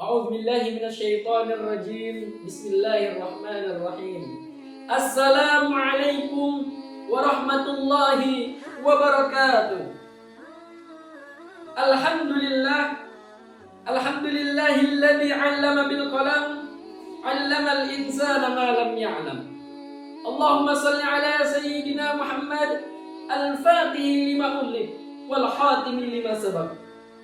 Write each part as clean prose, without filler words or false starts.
A'udzu billahi minasyaitonir rajim. Bismillahirrahmanirrahim. Assalamualaikum warahmatullahi wabarakatuh. Alhamdulillahilladzi 'allama bil qalam, 'allamal insana ma lam ya'lam. Allahumma shalli ala sayyidina Muhammad al-fatih lima ughliq wal khatim lima sabaq.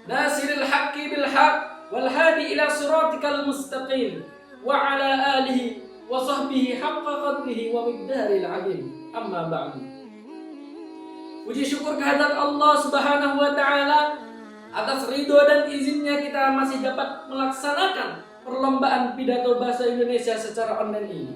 Nasiril haqqi bil haqq wal hadi ila siratikal mustaqim wa ala alihi wa sahbihi haqqa qadrihi wa miqdaril azim. Amma ba'du. Puji syukur kehadirat Allah Subhanahu wa taala atas ridho dan izinnya kita masih dapat melaksanakan perlombaan pidato bahasa Indonesia secara online ini.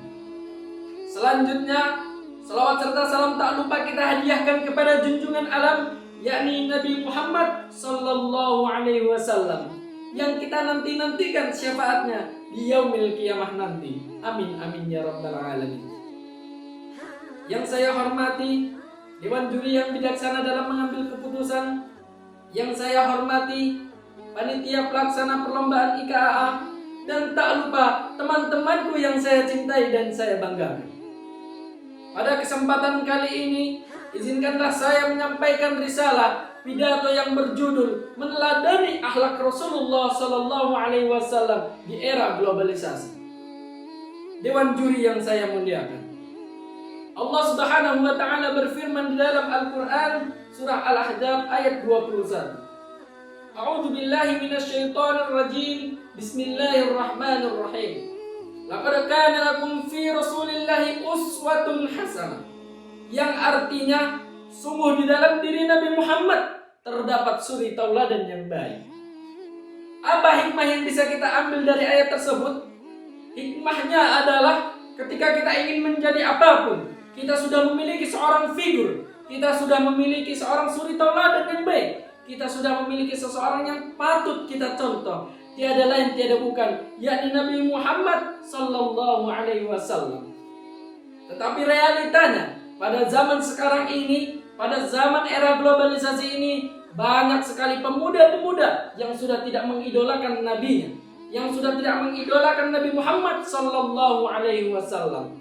Selanjutnya, salawat serta salam tak lupa kita hadiahkan kepada junjungan alam, yakni Nabi Muhammad sallallahu alaihi wasallam, yang kita nantikan syafaatnya di yaumil qiyamah nanti. Amin amin ya rabbal alamin. Yang saya hormati Dewan Juri yang bijaksana dalam mengambil keputusan, yang saya hormati panitia pelaksana perlombaan IKAA, dan tak lupa teman-temanku yang saya cintai dan saya banggakan. Pada kesempatan kali ini, izinkanlah saya menyampaikan risalah pidato yang berjudul Meneladani Akhlak Rasulullah Sallallahu Alaihi Wasallam di Era Globalisasi. Dewan Juri yang saya muliakan, Allah Subhanahu wa taala berfirman di dalam Al-Qur'an surah Al-Ahzab ayat 21. A'udzu billahi minasyaitonir rajim. Bismillahirrahmanirrahim. Laqad kana lakum fi Rasulillahi uswatun hasanah. Yang artinya sungguh di dalam diri Nabi Muhammad terdapat suri tauladan yang baik. Apa hikmah yang bisa kita ambil dari ayat tersebut? Hikmahnya adalah ketika kita ingin menjadi apapun, kita sudah memiliki seorang figur, kita sudah memiliki seorang suri tauladan yang baik, kita sudah memiliki seseorang yang patut kita contoh. Tiada lain tiada bukan, yakni Nabi Muhammad sallallahu alaihi wasallam. Tetapi realitanya pada zaman sekarang ini, pada zaman era globalisasi ini, banyak sekali pemuda-pemuda yang sudah tidak mengidolakan nabinya, yang sudah tidak mengidolakan Nabi Muhammad sallallahu alaihi wasallam.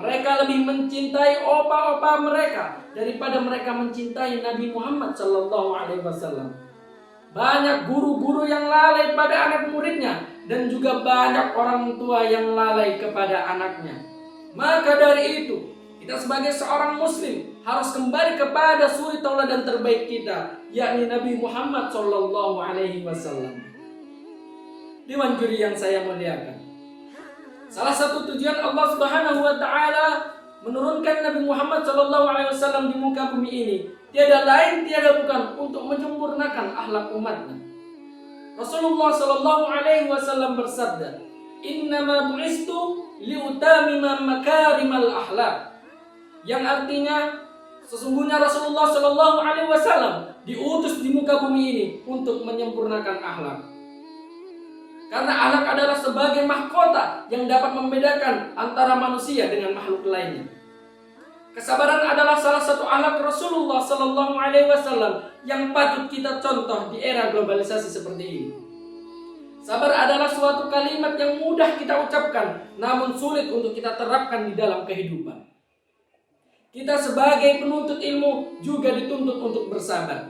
Mereka lebih mencintai opa-opa mereka daripada mereka mencintai Nabi Muhammad sallallahu alaihi wasallam. Banyak guru-guru yang lalai pada anak muridnya, dan juga banyak orang tua yang lalai kepada anaknya. Maka dari itu, kita sebagai seorang muslim harus kembali kepada suri tauladan terbaik kita, yakni Nabi Muhammad sallallahu alaihi wasallam. Dewan Juri yang saya muliakan, salah satu tujuan Allah Subhanahu wa taala menurunkan Nabi Muhammad sallallahu alaihi wasallam di muka bumi ini tiada lain tiada bukan untuk menyempurnakan akhlak umatnya. Rasulullah sallallahu alaihi wasallam bersabda, "Innama bu'istu liutamima makarimal akhlak." Yang artinya sesungguhnya Rasulullah sallallahu alaihi wasallam diutus di muka bumi ini untuk menyempurnakan akhlak. Karena akhlak adalah sebagai mahkota yang dapat membedakan antara manusia dengan makhluk lainnya. Kesabaran adalah salah satu akhlak Rasulullah sallallahu alaihi wasallam yang patut kita contoh di era globalisasi seperti ini. Sabar adalah suatu kalimat yang mudah kita ucapkan, namun sulit untuk kita terapkan di dalam kehidupan. Kita sebagai penuntut ilmu juga dituntut untuk bersabar.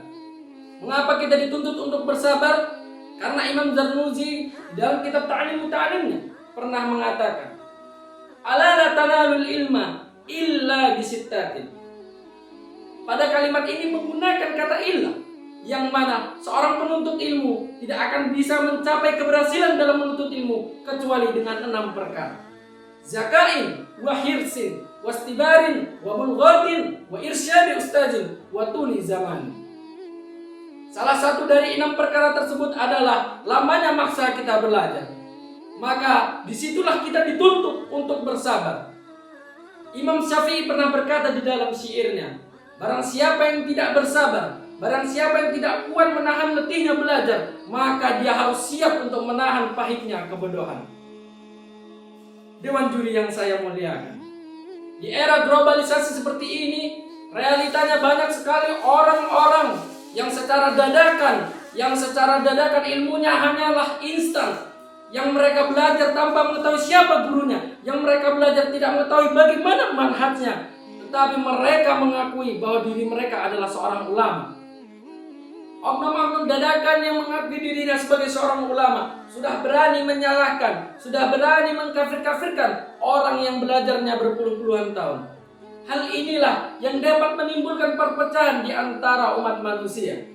Mengapa kita dituntut untuk bersabar? Karena Imam Zarnuji dalam kitab Ta'lim Ta'limnya pernah mengatakan, "Ala la tanalul ilma illa bisittatin." Pada kalimat ini menggunakan kata illah, yang mana seorang penuntut ilmu tidak akan bisa mencapai keberhasilan dalam menuntut ilmu kecuali dengan 6 perkara. Zakain, wa hirsin, wastibarin, wa bulghatin, wa irsyadi ustazin, wa tuli zaman. Salah satu dari 6 perkara tersebut adalah lamanya maksa kita belajar. Maka disitulah kita dituntut untuk bersabar. Imam Syafi'i pernah berkata di dalam syairnya, "Barang siapa yang tidak bersabar, barang siapa yang tidak kuat menahan letihnya belajar, maka dia harus siap untuk menahan pahitnya kebodohan." Dewan Juri yang saya muliakan, di era globalisasi seperti ini, realitanya banyak sekali orang-orang yang secara dadakan ilmunya hanyalah instan, yang mereka belajar tanpa mengetahui siapa gurunya, yang mereka belajar tidak mengetahui bagaimana manhajnya, tetapi mereka mengakui bahwa diri mereka adalah seorang ulama. Oknum-oknum dadakan yang mengakui dirinya sebagai seorang ulama sudah berani menyalahkan, sudah berani mengkafir-kafirkan orang yang belajarnya berpuluh-puluhan tahun. Hal inilah yang dapat menimbulkan perpecahan di antara umat manusia.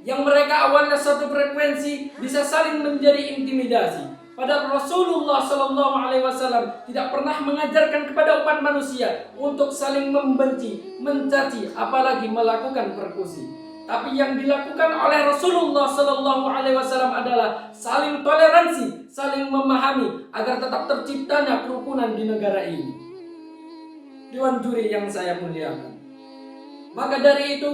Yang mereka awalnya satu frekuensi bisa saling menjadi intimidasi. Padahal Rasulullah SAW tidak pernah mengajarkan kepada umat manusia untuk saling membenci, mencaci, apalagi melakukan persekusi. Tapi yang dilakukan oleh Rasulullah SAW adalah saling toleransi, saling memahami agar tetap terciptanya kerukunan di negara ini. Dewan juri yang saya muliakan, maka dari itu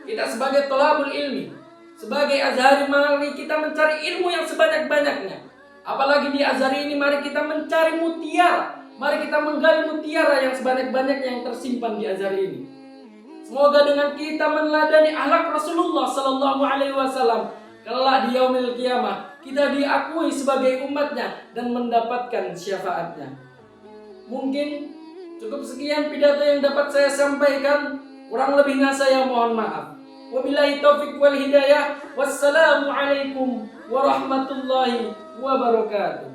kita sebagai thalabul ilmi, sebagai Azhari, mari kita mencari ilmu yang sebanyak-banyaknya. Apalagi di Azhari ini, mari kita mencari mutiara, mari kita menggali mutiara yang sebanyak-banyaknya yang tersimpan di Azhari ini. Semoga dengan kita meneladani akhlak Rasulullah SAW, kelak di yaumil qiyamah kita diakui sebagai umatnya dan mendapatkan syafaatnya. Mungkin cukup sekian pidato yang dapat saya sampaikan. Kurang lebihnya saya mohon maaf. Wabillahi taufiq wal hidayah. Wassalamualaikum warahmatullahi wabarakatuh.